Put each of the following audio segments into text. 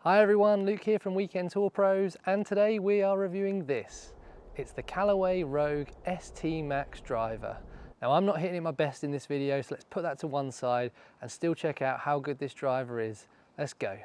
Hi everyone, Luke here from Weekend Tour Pros, and today we are reviewing this. It's the Callaway Rogue ST Max driver. Now I'm not hitting it my best in this video, so let's put that to one side and still check out how good this driver is. Let's go.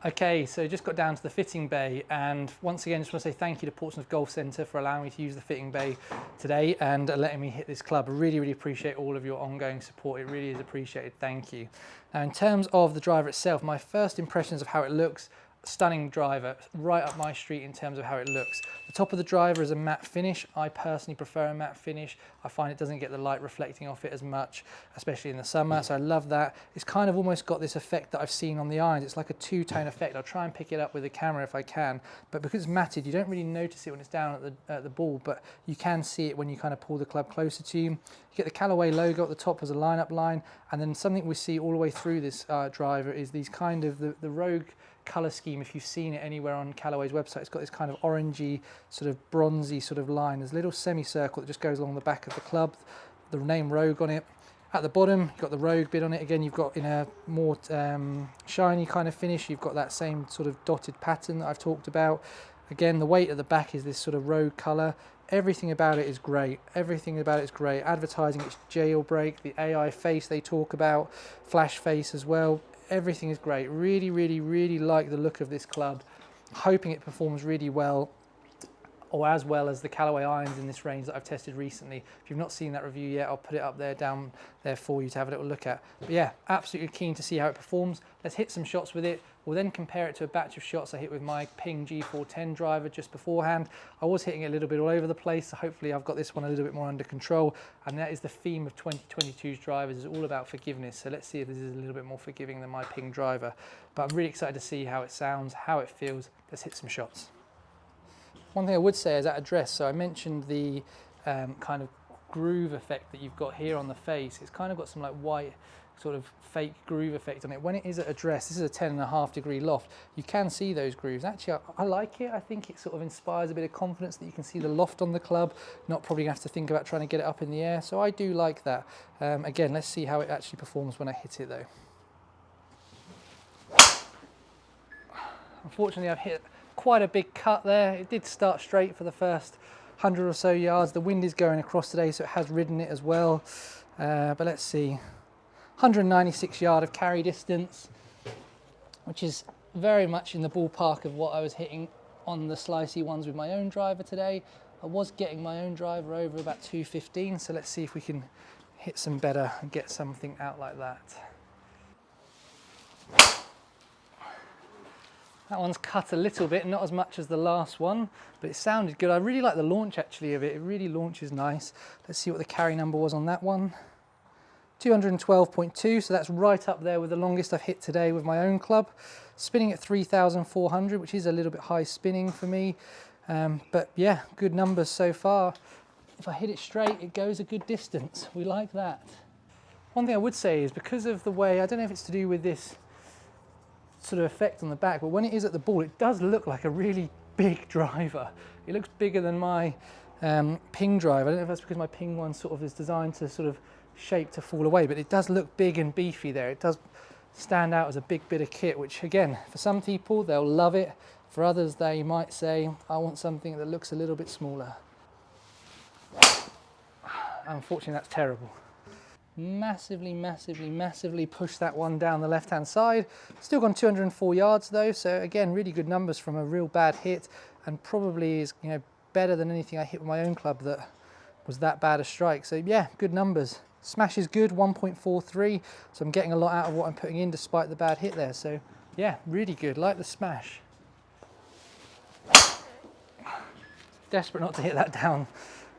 Okay, so just got down to the fitting bay, and once again just want to say thank you to Portsmouth Golf Centre for allowing me to use the fitting bay today and letting me hit this club. I really appreciate all of your ongoing support. It really is appreciated, thank you. Now in terms of the driver itself, my first impressions of how it looks, stunning driver, right up my street in terms of how it looks. The top of the driver is a matte finish. I personally prefer a matte finish. I find it doesn't get the light reflecting off it as much, especially in the summer, so I love that. It's kind of almost got this effect that I've seen on the irons. It's like a two-tone effect. I'll try and pick it up with the camera if I can, but because it's matted, you don't really notice it when it's down at the ball, but you can see it when you kind of pull the club closer to you. You get the Callaway logo at the top as a lineup line, and then something we see all the way through this driver is these kind of the Rogue colour scheme. If you've seen it anywhere on Callaway's website, it's got this kind of orangey, sort of bronzy sort of line. There's a little semicircle that just goes along the back of the club, the name Rogue on it. At the bottom, you've got the Rogue bit on it. Again, you've got in a more shiny kind of finish, you've got that same sort of dotted pattern that I've talked about. Again, the weight at the back is this sort of Rogue colour. Everything about it is great. Everything about it is great. Advertising, it's jailbreak, the AI face they talk about, flash face as well. Everything is great. Really like the look of this club. Hoping it performs really well, or as well as the Callaway irons in this range that I've tested recently. If you've not seen that review yet, I'll put it up there, down there for you to have a little look at. But yeah, absolutely keen to see how it performs. Let's hit some shots with it. We'll then compare it to a batch of shots I hit with my Ping G410 driver just beforehand. I was hitting it a little bit all over the place, so hopefully I've got this one a little bit more under control. And that is the theme of 2022's drivers, is all about forgiveness. So let's see if this is a little bit more forgiving than my Ping driver. But I'm really excited to see how it sounds, how it feels. Let's hit some shots. One thing I would say is at address, so I mentioned the kind of groove effect that you've got here on the face. It's kind of got some like white sort of fake groove effect on it. When it is at address, this is a 10.5 degree loft, you can see those grooves. Actually, I like it. I think it sort of inspires a bit of confidence that you can see the loft on the club, not probably gonna have to think about trying to get it up in the air. So I do like that. Again, let's see how it actually performs when I hit it though. Unfortunately, I've hit quite a big cut there. It did start straight for the first 100 or so yards. The wind is going across today, so it has ridden it as well. But let's see. 196 yard of carry distance, which is very much in the ballpark of what I was hitting on the slicey ones with my own driver today. I was getting my own driver over about 215, so let's see if we can hit some better and get something out like that. That one's cut a little bit, not as much as the last one, but it sounded good. I really like the launch actually of it. It really launches nice. Let's see what the carry number was on that one. 212.2, so that's right up there with the longest I've hit today with my own club. Spinning at 3,400, which is a little bit high spinning for me. But yeah, good numbers so far. If I hit it straight, it goes a good distance. We like that. One thing I would say is because of the way, I don't know if it's to do with this sort of effect on the back, but when it is at the ball, it does look like a really big driver. It looks bigger than my Ping driver. I don't know if that's because my Ping one sort of is designed to sort of shape to fall away, but it does look big and beefy there. It does stand out as a big bit of kit, which again, for some people, they'll love it. For others, they might say, I want something that looks a little bit smaller. Unfortunately, that's terrible. Massively pushed that one down the left-hand side. Still gone 204 yards though, so again, really good numbers from a real bad hit, and probably is, you know, better than anything I hit with my own club that was that bad a strike. So yeah, good numbers. Smash is good, 1.43, so I'm getting a lot out of what I'm putting in despite the bad hit there. So yeah, really good, like the smash. Desperate not to hit that down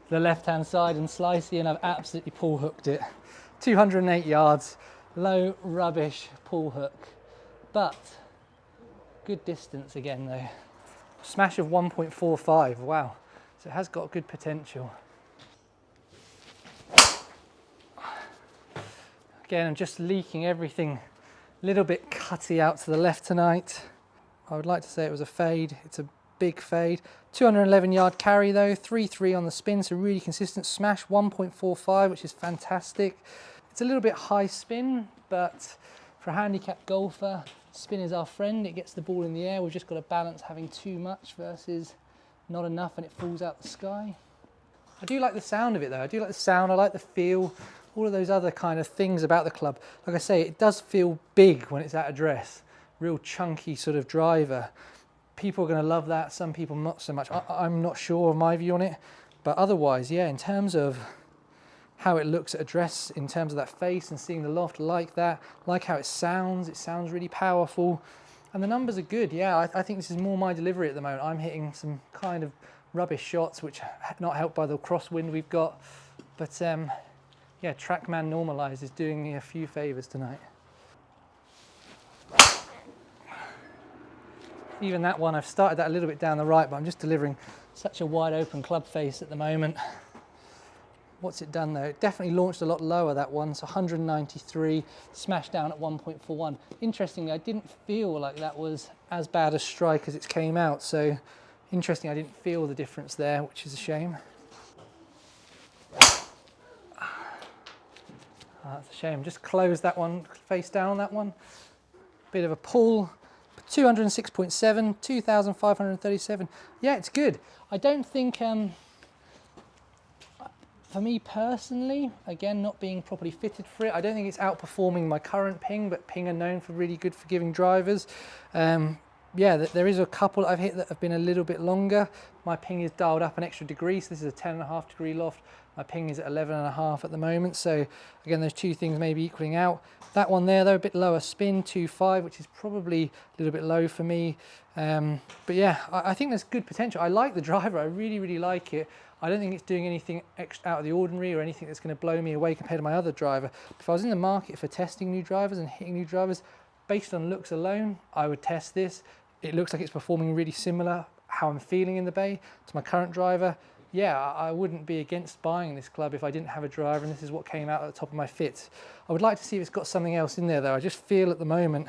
the left-hand side and slicey, and I've absolutely pull hooked it. 208 yards, low rubbish pull hook, but good distance again though. Smash of 1.45, wow. So it has got good potential. Again, I'm just leaking everything a little bit cutty out to the left tonight. I would like to say it was a fade. It's a big fade. 211 yard carry though, 3.3 on the spin, so really consistent. Smash 1.45, which is fantastic. It's a little bit high spin, but for a handicapped golfer, spin is our friend. It gets the ball in the air. We've just got to balance having too much versus not enough and it falls out the sky. I do like the sound of it though. I do like the sound, I like the feel, all of those other kind of things about the club. Like I say, it does feel big when it's at address. Real chunky sort of driver. People are going to love that, some people not so much. I'm not sure of my view on it, but otherwise, yeah, in terms of how it looks at address, in terms of that face and seeing the loft like that, like how it sounds really powerful. And the numbers are good, yeah, I think this is more my delivery at the moment. I'm hitting some kind of rubbish shots, which are not helped by the crosswind we've got. But yeah, Trackman Normalize is doing me a few favours tonight. Even that one, I've started that a little bit down the right, but I'm just delivering such a wide open club face at the moment. What's it done though? It definitely launched a lot lower, that one, so 193, smashed down at 1.41. Interestingly, I didn't feel like that was as bad a strike as it came out, so interesting, I didn't feel the difference there, which is a shame. That's a shame. Just close that one, face down on that one. Bit of a pull. 206.7, 2,537. Yeah, it's good. I don't think, for me personally, again, not being properly fitted for it, I don't think it's outperforming my current Ping, but Ping are known for really good forgiving drivers. Yeah, there is a couple I've hit that have been a little bit longer. My Ping is dialed up an extra degree, so this is a 10.5 degree loft. My Ping is at 11.5 at the moment, so again, those two things may be equaling out. That one there though, a bit lower spin, 2.5, which is probably a little bit low for me. But yeah, I think there's good potential. I like the driver, I really like it. I don't think it's doing anything out of the ordinary or anything that's going to blow me away compared to my other driver. If I was in the market for testing new drivers and hitting new drivers, based on looks alone, I would test this. It looks like it's performing really similar, how I'm feeling in the bay, to my current driver. Yeah, I wouldn't be against buying this club if I didn't have a driver and this is what came out at the top of my fit. I would like to see if it's got something else in there though. I just feel at the moment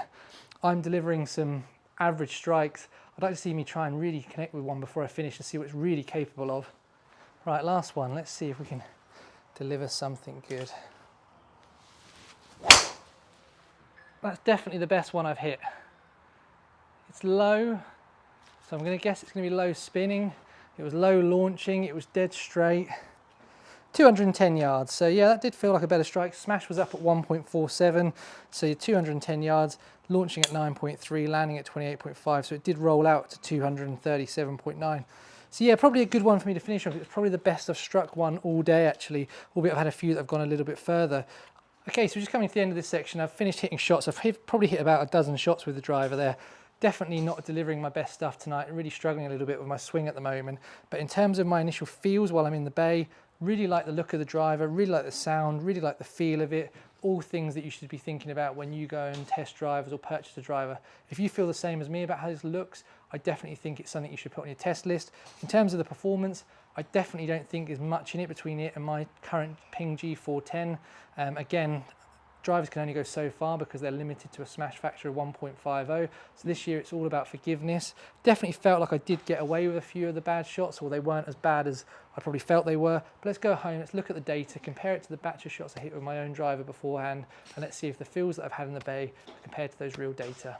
I'm delivering some average strikes. I'd like to see me try and really connect with one before I finish and see what it's really capable of. Right, last one. Let's see if we can deliver something good. That's definitely the best one I've hit. It's low, so I'm going to guess it's going to be low spinning. It was low launching, it was dead straight. 210 yards, so yeah, that did feel like a better strike. Smash was up at 1.47, so you're 210 yards, launching at 9.3, landing at 28.5, so it did roll out to 237.9. So yeah, probably a good one for me to finish off. It's probably the best I've struck one all day actually, albeit I've had a few that have gone a little bit further. Okay, so just coming to the end of this section, I've finished hitting shots. I've probably hit about a dozen shots with the driver there. Definitely not delivering my best stuff tonight, really struggling a little bit with my swing at the moment. But in terms of my initial feels while I'm in the bay, really like the look of the driver, really like the sound, really like the feel of it. All things that you should be thinking about when you go and test drivers or purchase a driver. If you feel the same as me about how this looks, I definitely think it's something you should put on your test list. In terms of the performance, I definitely don't think there's much in it between it and my current Ping G410. Again, drivers can only go so far because they're limited to a smash factor of 1.50. So this year it's all about forgiveness. Definitely felt like I did get away with a few of the bad shots, or they weren't as bad as I probably felt they were. But let's go home, let's look at the data, compare it to the batch of shots I hit with my own driver beforehand, and let's see if the feels that I've had in the bay are compared to those real data.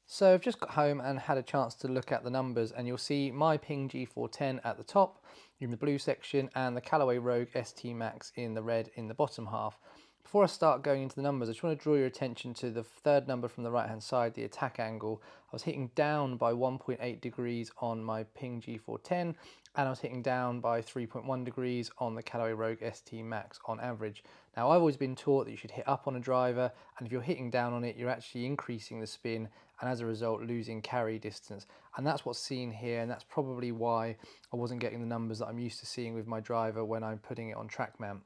So I've just got home and had a chance to look at the numbers, and you'll see my Ping G410 at the top in the blue section and the Callaway Rogue ST Max in the red in the bottom half. Before I start going into the numbers, I just want to draw your attention to the third number from the right hand side, the attack angle. I was hitting down by 1.8 degrees on my Ping G410, and I was hitting down by 3.1 degrees on the Callaway Rogue ST Max on average. Now, I've always been taught that you should hit up on a driver, and if you're hitting down on it, you're actually increasing the spin, and as a result, losing carry distance. And that's what's seen here, and that's probably why I wasn't getting the numbers that I'm used to seeing with my driver when I'm putting it on Trackman.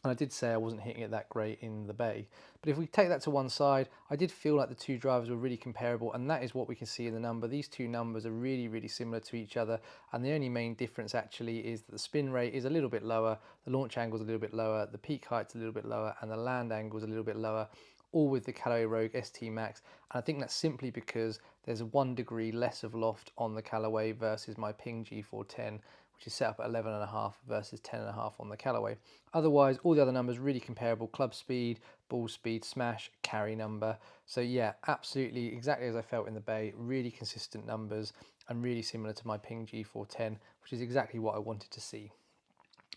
And I did say I wasn't hitting it that great in the bay. But if we take that to one side, I did feel like the two drivers were really comparable, and that is what we can see in the number. These two numbers are really similar to each other, and the only main difference actually is that the spin rate is a little bit lower, the launch angle is a little bit lower, the peak height's a little bit lower, and the land angle is a little bit lower, all with the Callaway Rogue ST Max. And I think that's simply because there's 1 degree less of loft on the Callaway versus my Ping G410, which is set up at 11.5 versus 10.5 on the Callaway. Otherwise, all the other numbers really comparable: club speed, ball speed, smash, carry number. So yeah, absolutely exactly as I felt in the bay, really consistent numbers and really similar to my Ping G410, which is exactly what I wanted to see.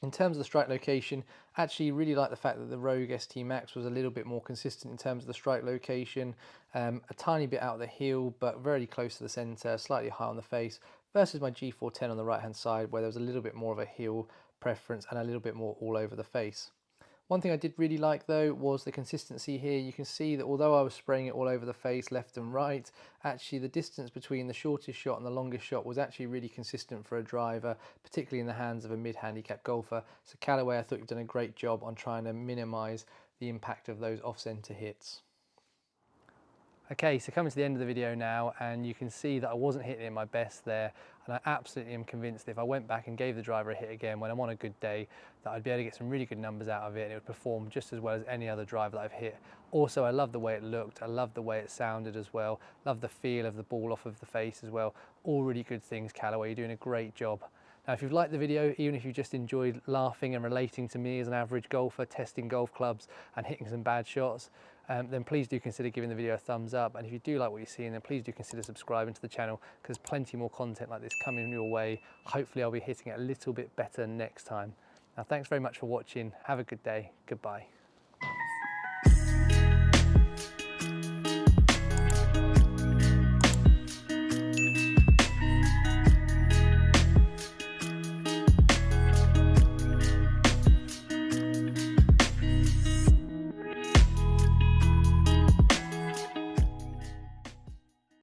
In terms of the strike location, actually really like the fact that the Rogue ST Max was a little bit more consistent in terms of the strike location, a tiny bit out of the heel, but very close to the centre, slightly high on the face, versus my G410 on the right hand side, where there was a little bit more of a heel preference and a little bit more all over the face. One thing I did really like though was the consistency here. You can see that although I was spraying it all over the face left and right, actually the distance between the shortest shot and the longest shot was actually really consistent for a driver, particularly in the hands of a mid-handicap golfer. So Callaway, I thought you've done a great job on trying to minimise the impact of those off-centre hits. Okay, so coming to the end of the video now, and you can see that I wasn't hitting it my best there, and I absolutely am convinced that if I went back and gave the driver a hit again when I'm on a good day, that I'd be able to get some really good numbers out of it, and it would perform just as well as any other driver that I've hit. Also, I love the way it looked, I love the way it sounded as well, love the feel of the ball off of the face as well. All really good things, Callaway, you're doing a great job. Now, if you've liked the video, even if you just enjoyed laughing and relating to me as an average golfer, testing golf clubs and hitting some bad shots, then please do consider giving the video a thumbs up. And if you do like what you're seeing, then please do consider subscribing to the channel, because there's plenty more content like this coming your way. Hopefully I'll be hitting it a little bit better next time. Now, thanks very much for watching. Have a good day. Goodbye.